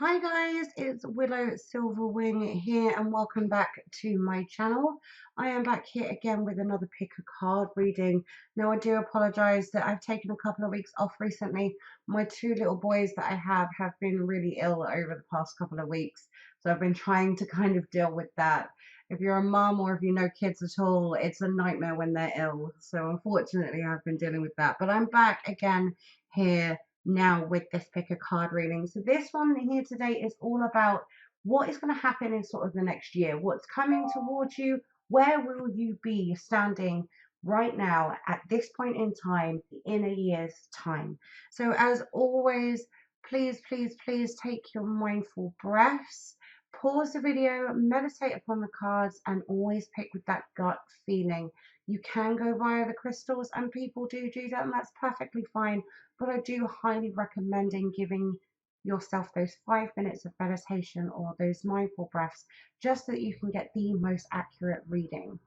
Hi guys, it's Willow Silverwing here and welcome back to my channel. I am back here again with another pick a card reading. Now I do apologise that I've taken a couple of weeks off recently. My two little boys that I have been really ill over the past couple of weeks. So I've been trying to kind of deal with that. If you're a mum or if you know kids at all, it's a nightmare when they're ill. So unfortunately I've been dealing with that. But I'm back again here now with this pick a card reading. So this one here today is all about what is going to happen in sort of the next year, what's coming towards you, where will you be standing right now at this point in time in a year's time. So as always, please take your mindful breaths, pause the video, meditate upon the cards, and always pick with that gut feeling. You can go via the crystals, and people do that, and that's perfectly fine. But I do highly recommend giving yourself those 5 minutes of meditation or those mindful breaths just so that you can get the most accurate reading.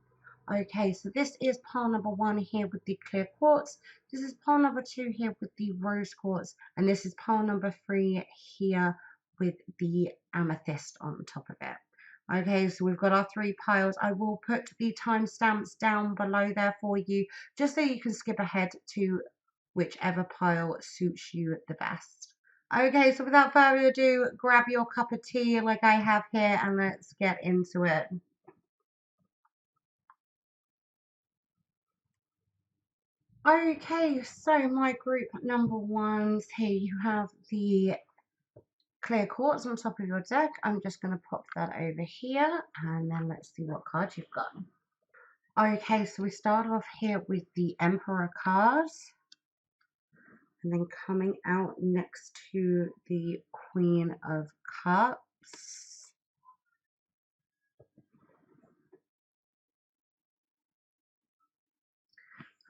Okay, so this is pile number 1 here with the clear quartz. This is pile number 2 here with the rose quartz. And this is pile number 3 here with the amethyst on top of it. Okay, so we've got our 3 piles. I will put the timestamps down below there for you, just so you can skip ahead to whichever pile suits you the best. Okay, so without further ado, grab your cup of tea like I have here and let's get into it. Okay, so my group number ones, here you have the clear quartz on top of your deck. I'm just going to pop that over here and then let's see what cards you've got. Okay, so we start off here with the Emperor cards. And then coming out next to the Queen of Cups.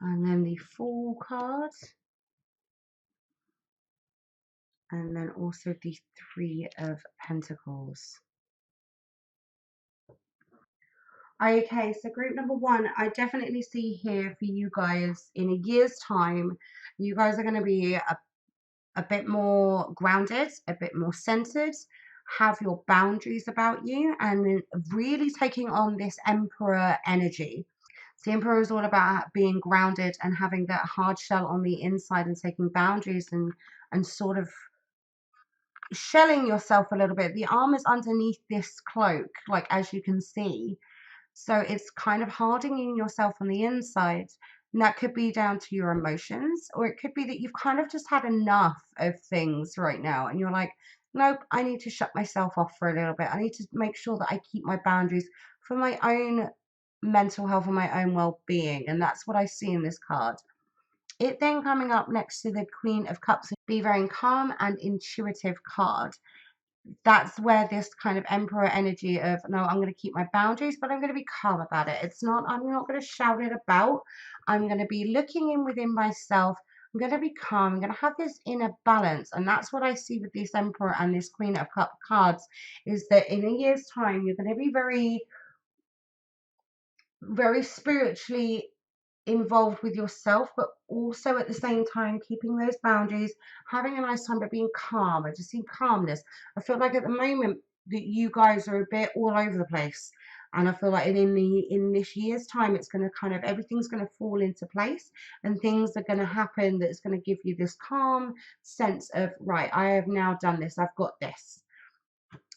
And then the Fool card. And then also the Three of Pentacles. Okay, so group number 1, I definitely see here for you guys in a year's time, you guys are going to be a bit more grounded, a bit more centered, have your boundaries about you, and really taking on this Emperor energy. The Emperor is all about being grounded and having that hard shell on the inside and taking boundaries and sort of shelling yourself a little bit. The armor's underneath this cloak, like as you can see. So it's kind of hardening yourself on the inside. And that could be down to your emotions, or it could be that you've kind of just had enough of things right now. And you're like, nope, I need to shut myself off for a little bit. I need to make sure that I keep my boundaries for my own mental health and my own well-being. And that's what I see in this card. It then coming up next to the Queen of Cups, be very calm and intuitive card. That's where this kind of Emperor energy of, no, I'm going to keep my boundaries, but I'm going to be calm about it. I'm not going to shout it about. I'm going to be looking in within myself. I'm going to be calm. I'm going to have this inner balance. And that's what I see with this Emperor and this Queen of Cup cards, is that in a year's time, you're going to be very spiritually involved with yourself, but also at the same time keeping those boundaries, having a nice time, but being calm. I just see calmness. I feel like at the moment that you guys are a bit all over the place, and I feel like in this year's time, it's going to kind of, everything's going to fall into place, and things are going to happen that's going to give you this calm sense of, right, I have now done this, I've got this.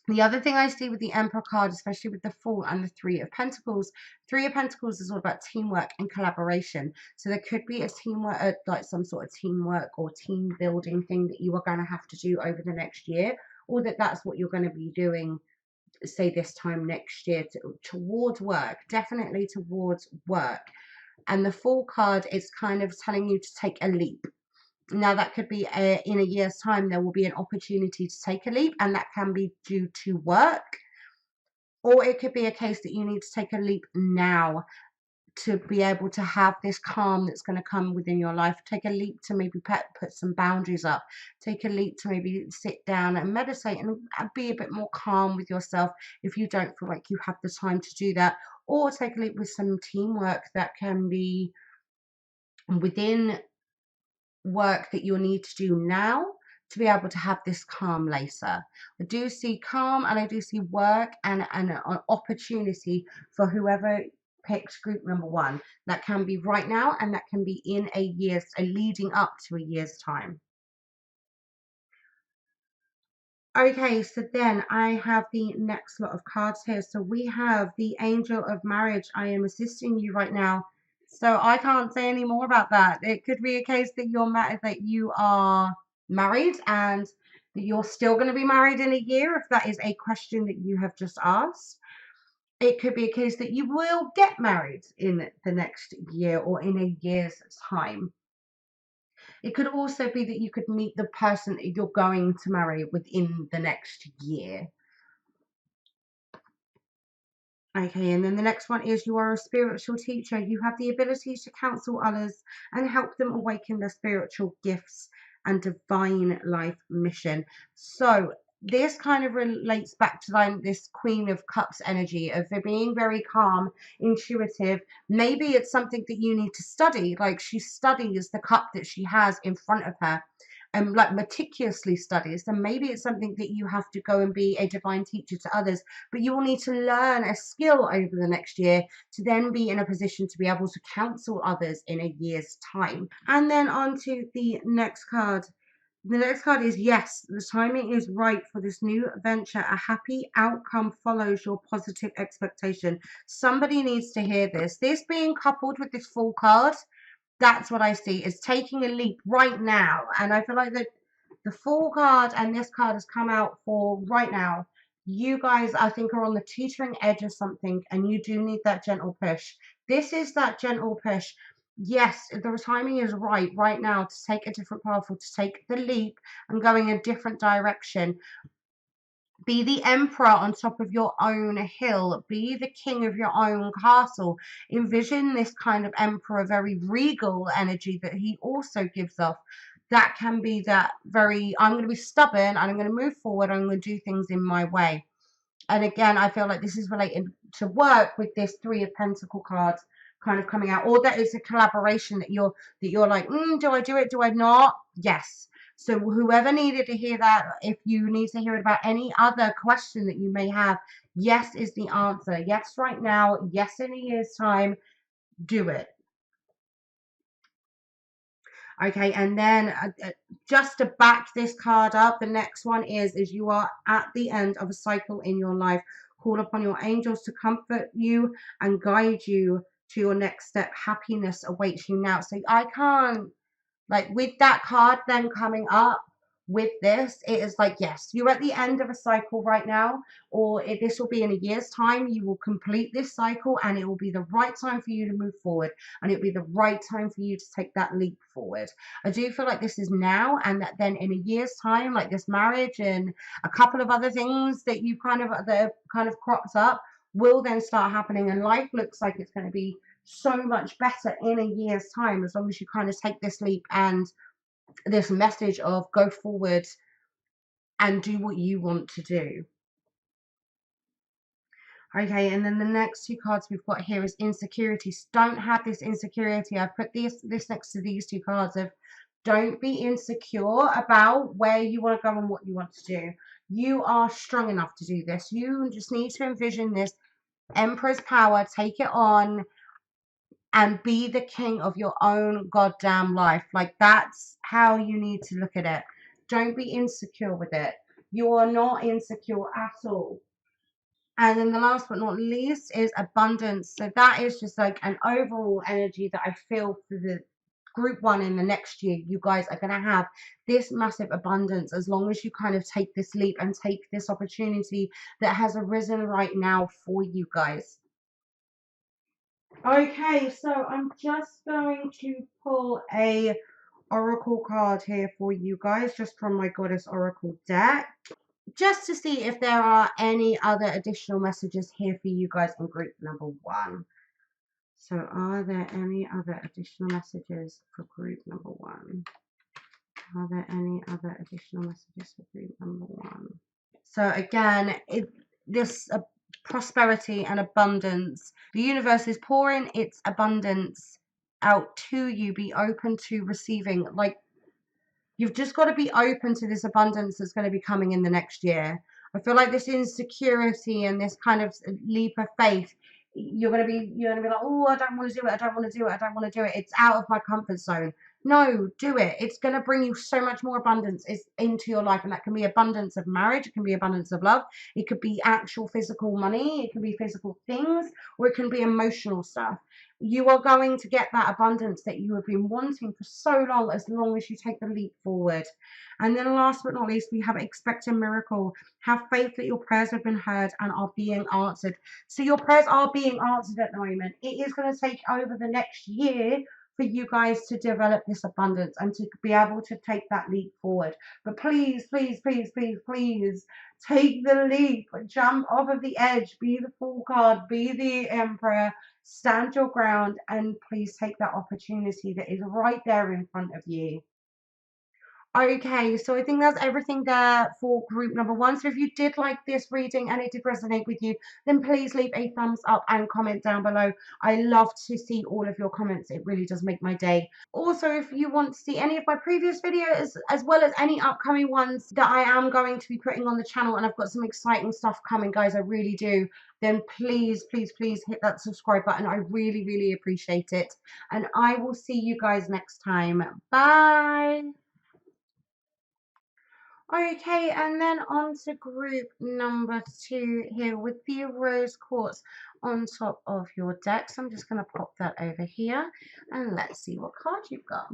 The other thing I see with the Emperor card, especially with the Fool and the Three of Pentacles, Three of Pentacles is all about teamwork and collaboration. So there could be a teamwork, like some sort of teamwork or team building thing that you are going to have to do over the next year, or that's what you're going to be doing, say this time next year, towards work, definitely towards work. And the Fool card is kind of telling you to take a leap. Now, that could be in a year's time, there will be an opportunity to take a leap, and that can be due to work, or it could be a case that you need to take a leap now to be able to have this calm that's going to come within your life. Take a leap to maybe put some boundaries up. Take a leap to maybe sit down and meditate and be a bit more calm with yourself if you don't feel like you have the time to do that. Or take a leap with some teamwork that can be within work that you'll need to do now to be able to have this calm later. I do see calm, and I do see work and an opportunity for whoever picks group number 1. That can be right now, and that can be in a year's, leading up to a year's time. Okay, so then I have the next lot of cards here. So we have the Angel of Marriage. I am assisting you right now. So I can't say any more about that. It could be a case that you are married and that you're still going to be married in a year, if that is a question that you have just asked. It could be a case that you will get married in the next year or in a year's time. It could also be that you could meet the person that you're going to marry within the next year. Okay, and then the next one is you are a spiritual teacher. You have the ability to counsel others and help them awaken their spiritual gifts and divine life mission. So this kind of relates back to like this Queen of Cups energy of being very calm, intuitive. Maybe it's something that you need to study. Like she studies the cup that she has in front of her, and like meticulously studies. And maybe it's something that you have to go and be a divine teacher to others, but you will need to learn a skill over the next year to then be in a position to be able to counsel others in a year's time. And then on to the next card. The next card is yes, the timing is right for this new venture. A happy outcome follows your positive expectation. Somebody needs to hear this. This being coupled with this Fool card, that's what I see, is taking a leap right now. And I feel like that the Fool card and this card has come out for right now. You guys, I think, are on the teetering edge of something, and you do need that gentle push. This is that gentle push. Yes, the timing is right now to take a different path, or to take the leap and going a different direction. Be the emperor on top of your own hill. Be the king of your own castle. Envision this kind of emperor, very regal energy that he also gives off. That can be that very, I'm going to be stubborn and I'm going to move forward. I'm going to do things in my way. And again, I feel like this is related to work with this Three of Pentacle cards kind of coming out, or that it's a collaboration that you're like, do I do it? Do I not? Yes. So whoever needed to hear that, if you need to hear it about any other question that you may have, yes is the answer. Yes right now, yes in a year's time, do it. Okay, and then just to back this card up, the next one is you are at the end of a cycle in your life. Call upon your angels to comfort you and guide you to your next step. Happiness awaits you now. So I can't, like, with that card then coming up with this, it is like, yes, you're at the end of a cycle right now, or this will be in a year's time. You will complete this cycle, and it will be the right time for you to move forward, and it'll be the right time for you to take that leap forward. I do feel like this is now, and that then in a year's time, like this marriage and a couple of other things that that kind of crops up will then start happening, and life looks like it's going to be so much better in a year's time, as long as you kind of take this leap and this message of go forward and do what you want to do. Okay, and then the next two cards we've got here is insecurities. Don't have this insecurity. I put this next to these two cards of don't be insecure about where you want to go and what you want to do. You are strong enough to do this. You just need to envision this Emperor's power, take it on, and be the king of your own goddamn life. Like, that's how you need to look at it. Don't be insecure with it. You are not insecure at all. And then the last but not least is abundance. So that is just like an overall energy that I feel for the group 1 in the next year. You guys are going to have this massive abundance as long as you kind of take this leap and take this opportunity that has arisen right now for you guys. Okay, so I'm just going to pull a oracle card here for you guys, just from my Goddess Oracle deck, just to see if there are any other additional messages here for you guys in group number 1. So are there any other additional messages for group number 1? Are there any other additional messages for group number 1? So again, this prosperity and abundance. The universe is pouring its abundance out to you. Be open to receiving. Like, You've just got to be open to this abundance that's going to be coming in the next year. I feel like this insecurity and this kind of leap of faith, you're gonna be like, oh, I don't want to do it, I don't want to do it, I don't want to do it. It's out of my comfort zone. No, do it. It's going to bring you so much more abundance into your life, and that can be abundance of marriage, it can be abundance of love, it could be actual physical money, it can be physical things, or it can be emotional stuff. You are going to get that abundance that you have been wanting for so long as you take the leap forward. And then last but not least, we have expect a miracle. Have faith that your prayers have been heard and are being answered. So your prayers are being answered at the moment. It is going to take over the next year for you guys to develop this abundance and to be able to take that leap forward. But please, please, please, please, please take the leap. Jump off of the edge. Be the Fool card. Be the Emperor. Stand your ground and please take that opportunity that is right there in front of you. Okay, so I think that's everything there for group number one. So if you did like this reading and it did resonate with you, then please leave a thumbs up and comment down below. I love to see all of your comments. It really does make my day. Also, if you want to see any of my previous videos, as well as any upcoming ones that I am going to be putting on the channel, and I've got some exciting stuff coming, guys, I really do, then please, please, please hit that subscribe button. I really, really appreciate it. And I will see you guys next time. Bye. Okay, and then on to group number two here with the rose quartz on top of your deck. So I'm just going to pop that over here and let's see what card you've got.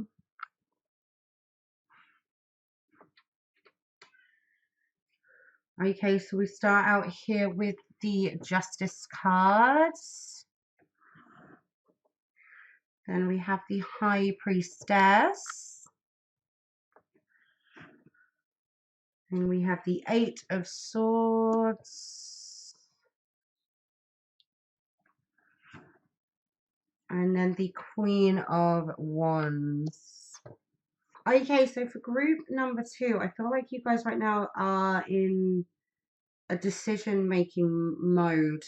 Okay, so we start out here with the Justice cards. Then we have the High Priestess. And we have the Eight of Swords. And then the Queen of Wands. Okay, so for group number two, I feel like you guys right now are in a decision-making mode.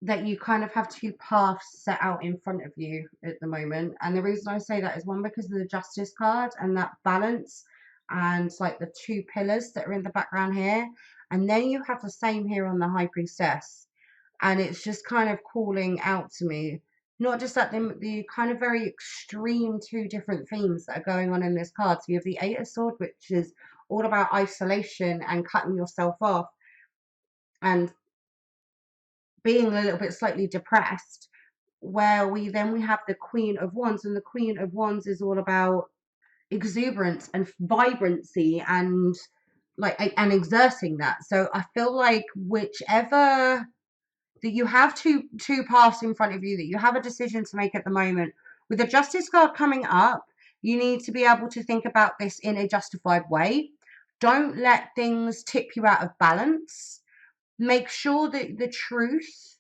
That you kind of have two paths set out in front of you at the moment. And the reason I say that is, one, because of the Justice card and that balance and like the two pillars that are in the background here. And then you have the same here on the High Priestess. And it's just kind of calling out to me, not just that the kind of very extreme two different themes that are going on in this card. So you have the Eight of Swords, which is all about isolation and cutting yourself off and being a little bit slightly depressed, where we have the Queen of Wands, and the Queen of Wands is all about exuberance and vibrancy and and exerting that. So I feel like whichever that you have two paths in front of you, that you have a decision to make at the moment. With the Justice card coming up, you need to be able to think about this in a justified way. Don't let things tip you out of balance. Make sure that the truth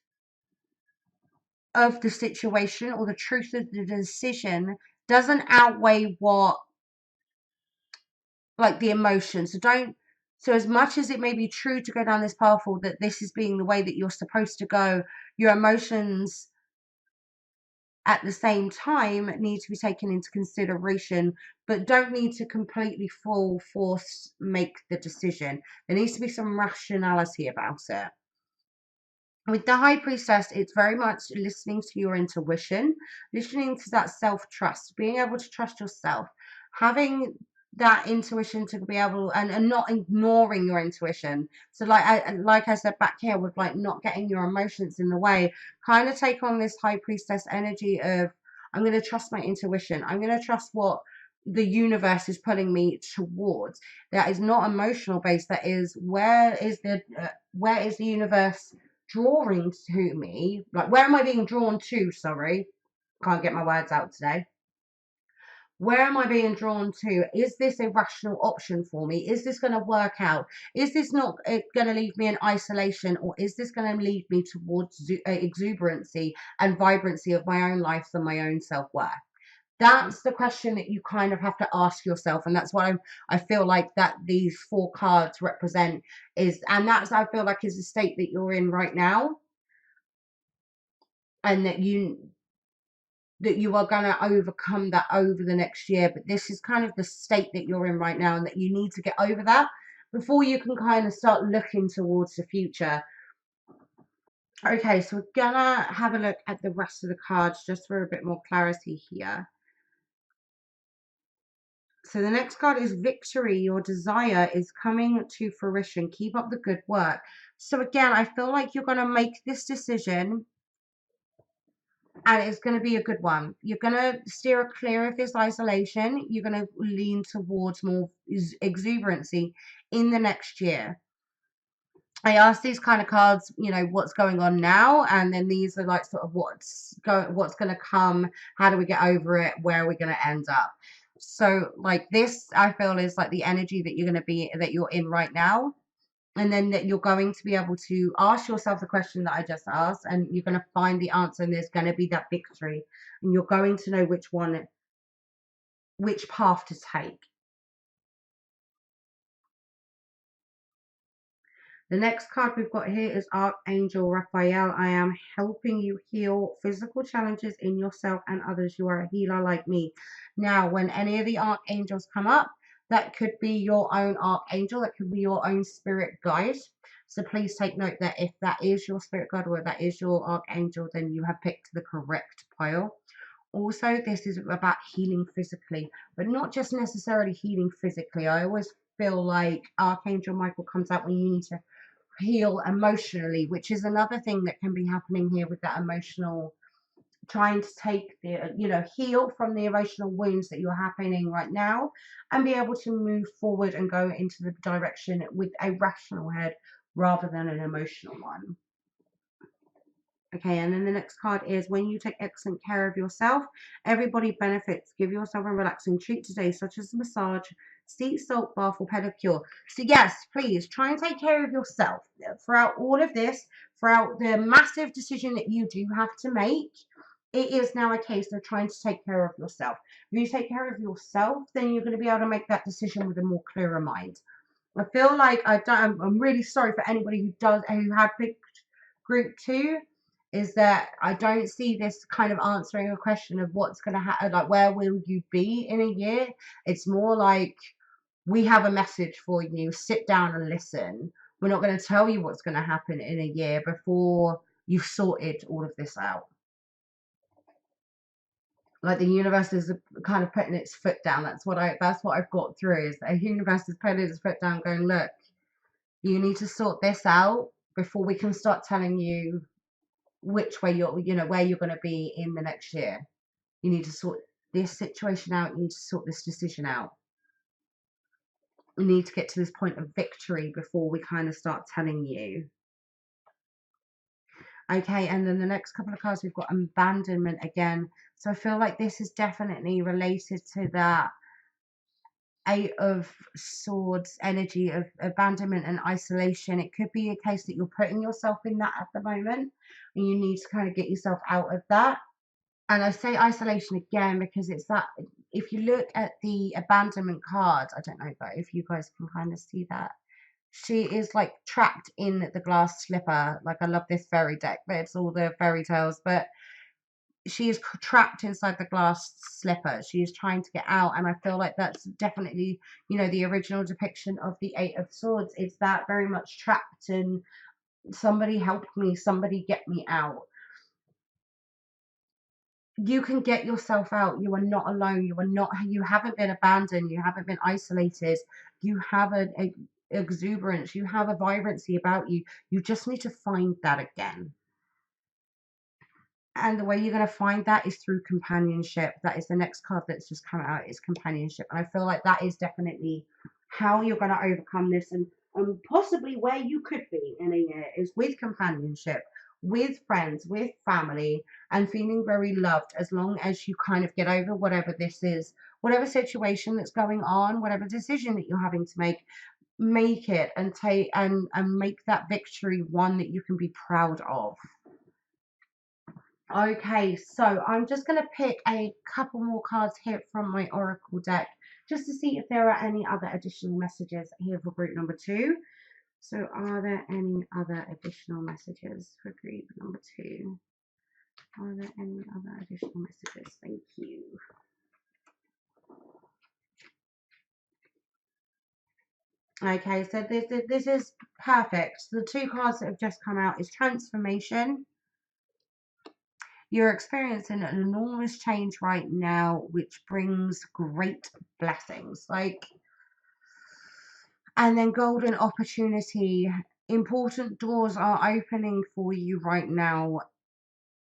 of the situation or the truth of the decision doesn't outweigh what, like, the emotion. So as much as it may be true to go down this path, or that this is being the way that you're supposed to go, your emotions at the same time need to be taken into consideration, but don't need to completely full force make the decision. There needs to be some rationality about it. With the High Priestess, it's very much listening to your intuition, listening to that self-trust, being able to trust yourself, having that intuition to be able, and not ignoring your intuition. So like I said back here, with like not getting your emotions in the way, kind of take on this High Priestess energy of, I'm going to trust my intuition. I'm going to trust what the universe is pulling me towards. That is not emotional based. That is, where is the universe drawing to me? Like, where am I being drawn to? Sorry, can't get my words out today. Where am I being drawn to? Is this a rational option for me? Is this going to work out? Is this not going to leave me in isolation, or is this going to lead me towards exuberancy and vibrancy of my own life and my own self-worth? That's the question that you kind of have to ask yourself, and that's what I feel like that these four cards represent, and that's, I feel like, is the state that you're in right now, and that that you are going to overcome that over the next year. But this is kind of the state that you're in right now, and that you need to get over that before you can kind of start looking towards the future. Okay, so we're gonna have a look at the rest of the cards just for a bit more clarity here. So the next card is victory. Your desire is coming to fruition. Keep up the good work. So again, I feel like you're going to make this decision, and it's going to be a good one. You're going to steer clear of this isolation. You're going to lean towards more exuberancy in the next year. I asked these kind of cards, you know, what's going on now, and then these are like sort of what's going to come, how do we get over it, where are we going to end up. So like this, I feel, is like the energy that you're in right now, and then that you're going to be able to ask yourself the question that I just asked, and you're going to find the answer, and there's going to be that victory, and you're going to know which path to take. The next card we've got here is Archangel Raphael. I am helping you heal physical challenges in yourself and others. You are a healer like me. Now, when any of the archangels come up, that could be your own archangel. That could be your own spirit guide. So please take note that if that is your spirit guide or that is your archangel, then you have picked the correct pile. Also, this is about healing physically, but not just necessarily healing physically. I always feel like Archangel Michael comes out when you need to heal emotionally, which is another thing that can be happening here with that emotional, trying to take the, you know, heal from the emotional wounds that you're happening right now, and be able to move forward and go into the direction with a rational head rather than an emotional one. Okay, and then the next card is when you take excellent care of yourself, everybody benefits. Give yourself a relaxing treat today, such as a massage, sea salt bath, or pedicure. So yes, please try and take care of yourself throughout all of this, throughout the massive decision that you do have to make. It is now a case of trying to take care of yourself. If you take care of yourself, then you're going to be able to make that decision with a more clearer mind. I feel like I'm really sorry for anybody who had picked group 2, is that I don't see this kind of answering a question of what's going to happen, like where will you be in a year. It's more like, we have a message for you, sit down and listen. We're not going to tell you what's going to happen in a year before you've sorted all of this out. Like the universe is kind of putting its foot down. That's what I've got through, is that the universe is putting its foot down, going, look, you need to sort this out before we can start telling you which way where you're going to be in the next year. You need to sort this situation out. You need to sort this decision out. We need to get to this point of victory before we kind of start telling you. Okay, and then the next couple of cards, we've got abandonment again. So I feel like this is definitely related to that 8 of Swords energy of abandonment and isolation. It could be a case that you're putting yourself in that at the moment, and you need to kind of get yourself out of that. And I say isolation again because it's that, if you look at the abandonment card, I don't know if you guys can kind of see that. She is like trapped in the glass slipper. Like, I love this fairy deck, but it's all the fairy tales, but she is trapped inside the glass slipper. She is trying to get out, and I feel like that's definitely, the original depiction of the 8 of Swords. It's that very much trapped, and somebody help me, somebody get me out. You can get yourself out. You are not alone. You haven't been abandoned. You haven't been isolated. You have an exuberance. You have a vibrancy about you. You just need to find that again. And the way you're going to find that is through companionship. That is the next card that's just come out, is companionship. And I feel like that is definitely how you're going to overcome this, and possibly where you could be in a year is with companionship, with friends, with family, and feeling very loved, as long as you kind of get over whatever this is, whatever situation that's going on, whatever decision that you're having to make it and take and make that victory one that you can be proud of. Okay, so I'm just going to pick a couple more cards here from my Oracle deck, just to see if there are any other additional messages here for group number 2. So are there any other additional messages for group number 2? Are there any other additional messages? Thank you. Okay, so this is perfect. The two cards that have just come out is transformation. You're experiencing an enormous change right now, which brings great blessings. Like, and then golden opportunity. Important doors are opening for you right now.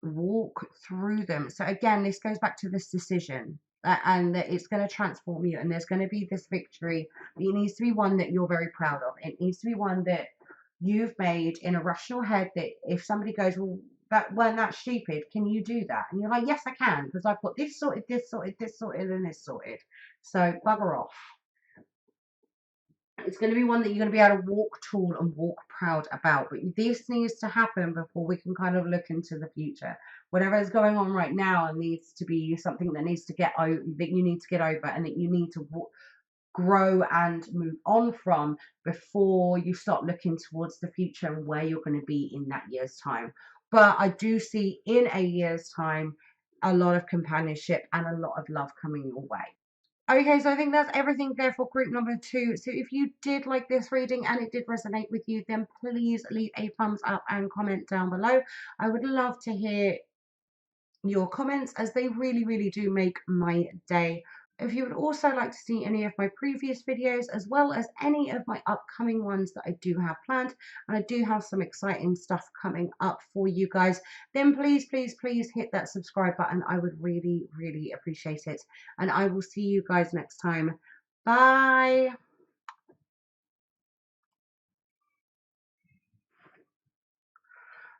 Walk through them. So again, this goes back to this decision, and that it's going to transform you, and there's going to be this victory. It needs to be one that you're very proud of. It needs to be one that you've made in a rational head, that if somebody goes, well, that weren't that stupid, can you do that? And you're like, yes, I can, because I've got this sorted, this sorted, this sorted, and this sorted. So bugger off. It's going to be one that you're going to be able to walk tall and walk proud about. But this needs to happen before we can kind of look into the future. Whatever is going on right now needs to be something that needs to get over, that you need to get over, and that you need to grow and move on from before you start looking towards the future and where you're going to be in that year's time. But I do see in a year's time a lot of companionship and a lot of love coming your way. Okay, so I think that's everything there for group number 2. So if you did like this reading and it did resonate with you, then please leave a thumbs up and comment down below. I would love to hear your comments, as they really, really do make my day. If you would also like to see any of my previous videos, as well as any of my upcoming ones that I do have planned, and I do have some exciting stuff coming up for you guys, then please, please, please hit that subscribe button. I would really, really appreciate it. And I will see you guys next time. Bye.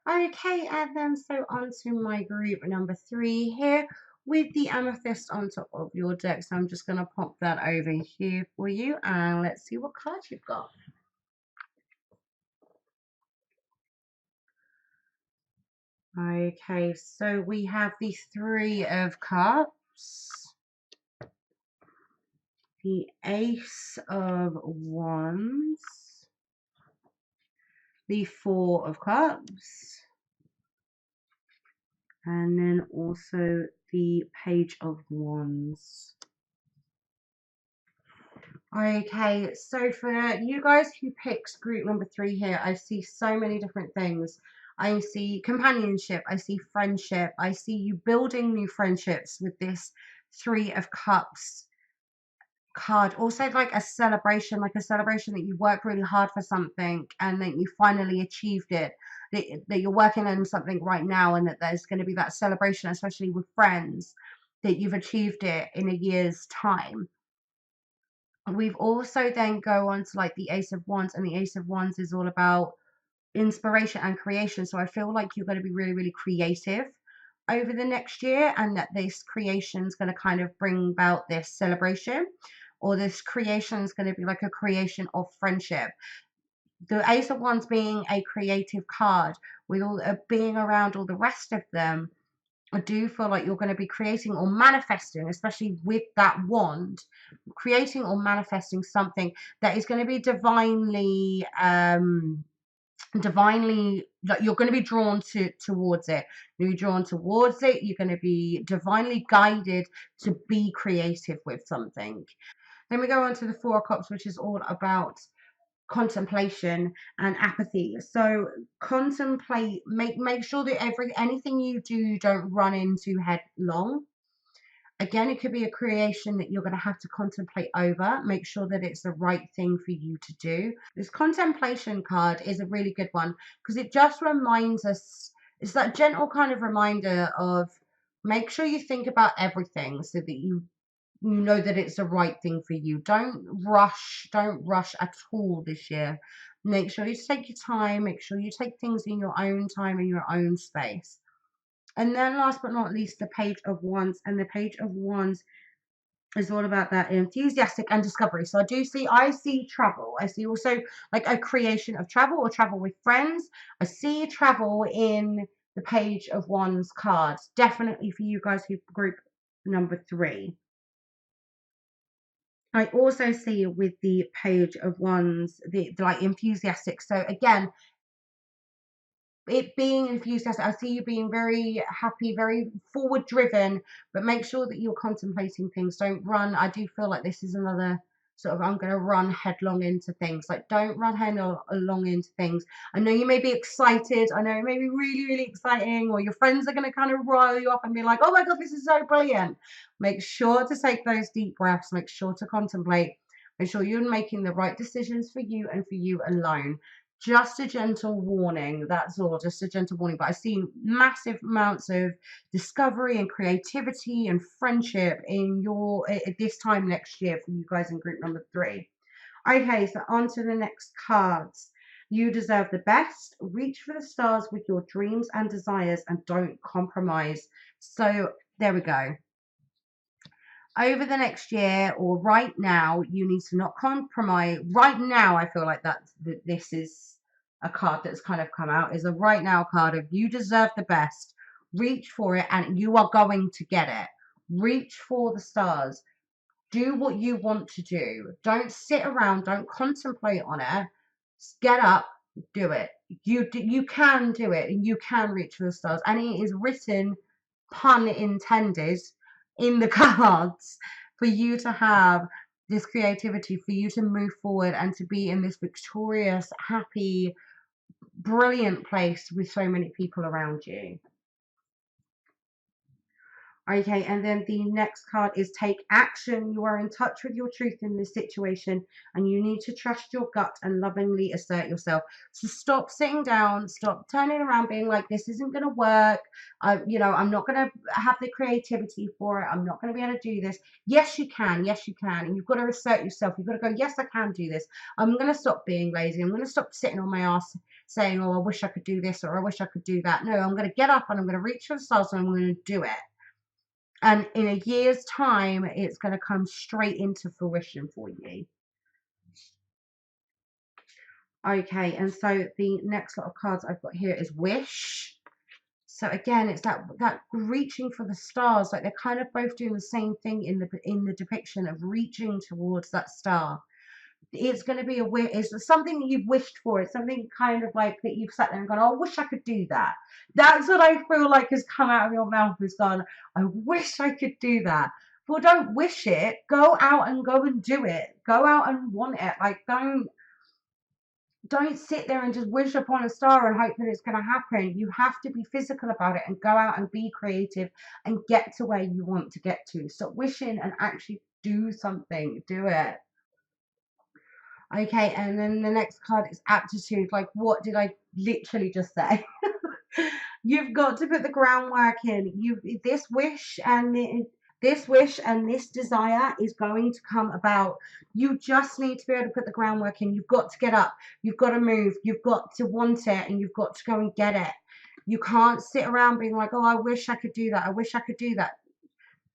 Okay, and then so on to my group number 3 here, with the amethyst on top of your deck. So I'm just going to pop that over here for you, and let's see what cards you've got. Okay, so we have the 3 of Cups, the Ace of Wands, the 4 of Cups, and then also the Page of Wands. Okay, so for you guys who picked group number 3 here, I see so many different things. I see companionship, I see friendship, I see you building new friendships with this 3 of Cups card. Also like a celebration that you worked really hard for something and that you finally achieved it. That you're working on something right now, and that there's going to be that celebration, especially with friends, that you've achieved it in a year's time. We've also then go on to like the Ace of Wands, and the Ace of Wands is all about inspiration and creation. So I feel like you're going to be really, really creative over the next year, and that this creation is going to kind of bring about this celebration, or this creation is going to be like a creation of friendship. The Ace of Wands being a creative card, with all being around all the rest of them, I do feel like you're going to be creating or manifesting, especially with that wand, creating or manifesting something that is going to be divinely, like you're going to be drawn towards it. You're drawn towards it. You're going to be divinely guided to be creative with something. Then we go on to the 4 of Cups, which is all about contemplation and apathy. So contemplate, make sure that anything you do, don't run into headlong. Again, it could be a creation that you're going to have to contemplate over. Make sure that it's the right thing for you to do. This contemplation card is a really good one, because it just reminds us, it's that gentle kind of reminder of, make sure you think about everything so that you know that it's the right thing for you. Don't rush at all this year. Make sure you take your time, make sure you take things in your own time, in your own space. And then last but not least, the Page of Wands. And the Page of Wands is all about that enthusiastic and discovery. So I see travel. I see also like a creation of travel, or travel with friends. I see travel in the Page of Wands cards. Definitely for you guys who group number 3. I also see with the Page of Wands the like enthusiastic. So again, it being enthusiastic. I see you being very happy, very forward driven, but make sure that you're contemplating things. Don't run. I do feel like this is another sort of, I'm going to run headlong into things. Like, don't run headlong into things. I know you may be excited. I know it may be really, really exciting, or your friends are going to kind of rile you up and be like, oh my God, this is so brilliant. Make sure to take those deep breaths. Make sure to contemplate. Make sure you're making the right decisions for you and for you alone. Just a gentle warning, that's all, just a gentle warning. But I've seen massive amounts of discovery and creativity and friendship in your at this time next year for you guys in group number 3. Okay, so on to the next cards. You deserve the best. Reach for the stars with your dreams and desires and don't compromise. So there we go. Over the next year or right now, you need to not compromise. Right now, I feel like this is a card that's kind of come out, is a right now card of you deserve the best. Reach for it and you are going to get it. Reach for the stars. Do what you want to do. Don't sit around. Don't contemplate on it. Get up. Do it. You can do it and you can reach for the stars. And it is written, pun intended, in the cards for you to have this creativity, for you to move forward and to be in this victorious, happy, brilliant place with so many people around you. Okay, and then the next card is take action. You are in touch with your truth in this situation and you need to trust your gut and lovingly assert yourself. So stop sitting down, stop turning around being like, this isn't going to work. I'm not going to have the creativity for it. I'm not going to be able to do this. Yes, you can. Yes, you can. And you've got to assert yourself. You've got to go, yes, I can do this. I'm going to stop being lazy. I'm going to stop sitting on my ass saying, oh, I wish I could do this or I wish I could do that. No, I'm going to get up and I'm going to reach for the stars and I'm going to do it. And in a year's time, it's going to come straight into fruition for you. Okay, and so the next lot of cards I've got here is Wish. So again, it's that reaching for the stars. Like they're kind of both doing the same thing in the depiction of reaching towards that star. It's going to be it's something that you've wished for. It's something kind of like that you've sat there and gone, oh, I wish I could do that. That's what I feel like has come out of your mouth, is gone, I wish I could do that. Well, don't wish it. Go out and do it. Go out and want it. Like, don't sit there and just wish upon a star and hope that it's going to happen. You have to be physical about it and go out and be creative and get to where you want to get to. Stop wishing and actually do something. Do it. Okay, and then the next card is aptitude. Like, what did I literally just say? You've got to put the groundwork in. This wish and this desire is going to come about. You just need to be able to put the groundwork in. You've got to get up. You've got to move. You've got to want it, and you've got to go and get it. You can't sit around being like, oh, I wish I could do that. I wish I could do that.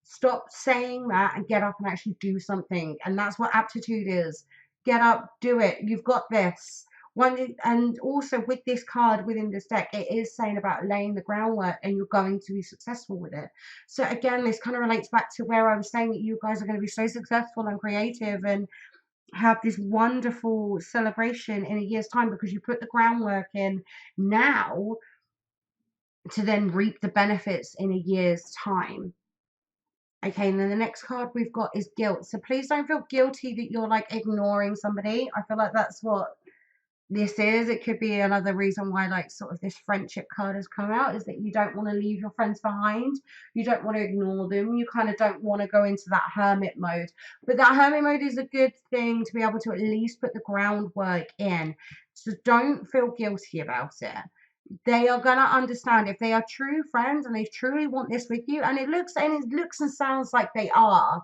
Stop saying that and get up and actually do something. And that's what aptitude is. Get up, do it. You've got this. And also with this card within this deck, it is saying about laying the groundwork and you're going to be successful with it. So again, this kind of relates back to where I was saying that you guys are going to be so successful and creative and have this wonderful celebration in a year's time because you put the groundwork in now to then reap the benefits in a year's time. Okay, and then the next card we've got is guilt. So please don't feel guilty that you're like ignoring somebody. I feel like that's what this is. It could be another reason why like sort of this friendship card has come out, is that you don't want to leave your friends behind. You don't want to ignore them. You kind of don't want to go into that hermit mode. But that hermit mode is a good thing to be able to at least put the groundwork in. So don't feel guilty about it. They are going to understand if they are true friends and they truly want this with you, and it looks and sounds like they are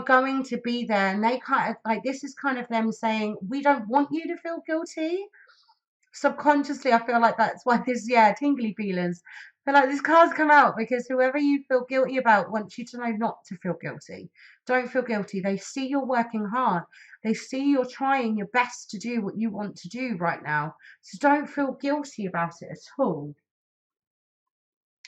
going to be there. And they kind of like, this is kind of them saying, we don't want you to feel guilty. Subconsciously, I feel like that's why this, tingly feelings. I feel like this card's come out because whoever you feel guilty about wants you to know not to feel guilty. Don't feel guilty. They see you're working hard. They see you're trying your best to do what you want to do right now. So don't feel guilty about it at all.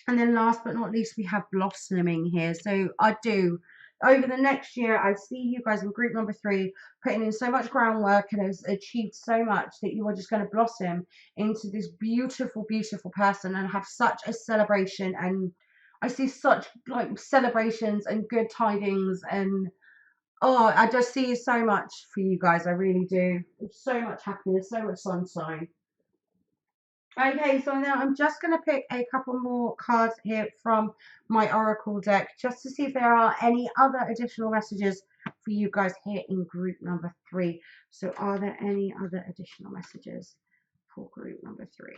And then last but not least, we have blossoming here. So I do over the next year, I see you guys in group number 3 putting in so much groundwork and has achieved so much that you are just going to blossom into this beautiful, beautiful person and have such a celebration. And I see such like celebrations and good tidings, and oh, I just see so much for you guys. I really do. So much happiness, so much sunshine. Okay, so now I'm just going to pick a couple more cards here from my Oracle deck just to see if there are any other additional messages for you guys here in group number 3. So are there any other additional messages for group number 3?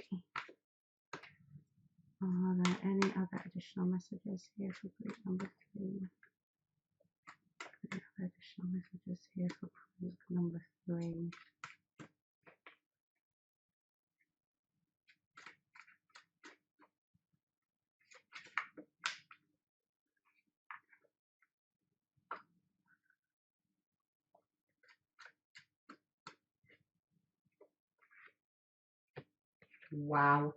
Are there any other additional messages here for group number 3? Any other additional messages here for group number 3? Wow.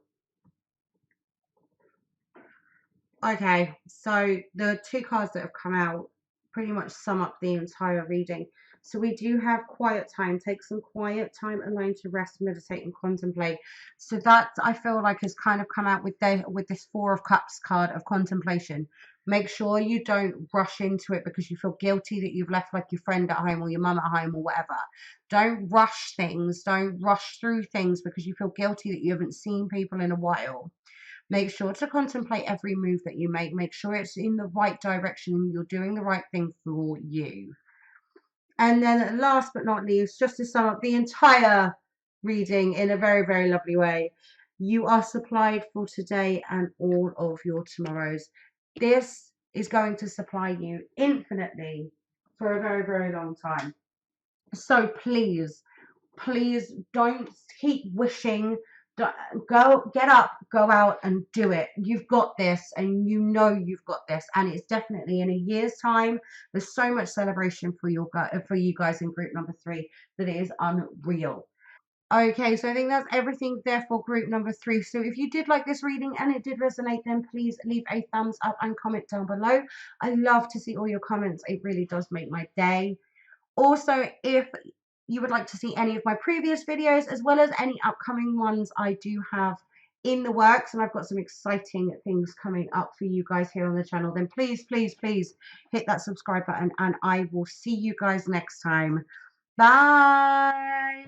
Okay, so the two cards that have come out pretty much sum up the entire reading. So we do have quiet time. Take some quiet time alone to rest, meditate, and contemplate. So that I feel like has kind of come out with this Four of Cups card of contemplation. Make sure you don't rush into it because you feel guilty that you've left like your friend at home or your mum at home or whatever. Don't rush things. Don't rush through things because you feel guilty that you haven't seen people in a while. Make sure to contemplate every move that you make. Make sure it's in the right direction and you're doing the right thing for you. And then last but not least, just to sum up the entire reading in a very, very lovely way, you are supplied for today and all of your tomorrows. This is going to supply you infinitely for a very, very long time. So please don't keep wishing. Go, get up, go out and do it. You've got this, and you know you've got this, and it's definitely in a year's time. There's so much celebration for you guys in group number 3 that it is unreal. Okay, so I think that's everything there for group number 3. So if you did like this reading and it did resonate, then please leave a thumbs up and comment down below. I love to see all your comments. It really does make my day. Also, if you would like to see any of my previous videos as well as any upcoming ones I do have in the works, and I've got some exciting things coming up for you guys here on the channel, then please hit that subscribe button and I will see you guys next time. Bye.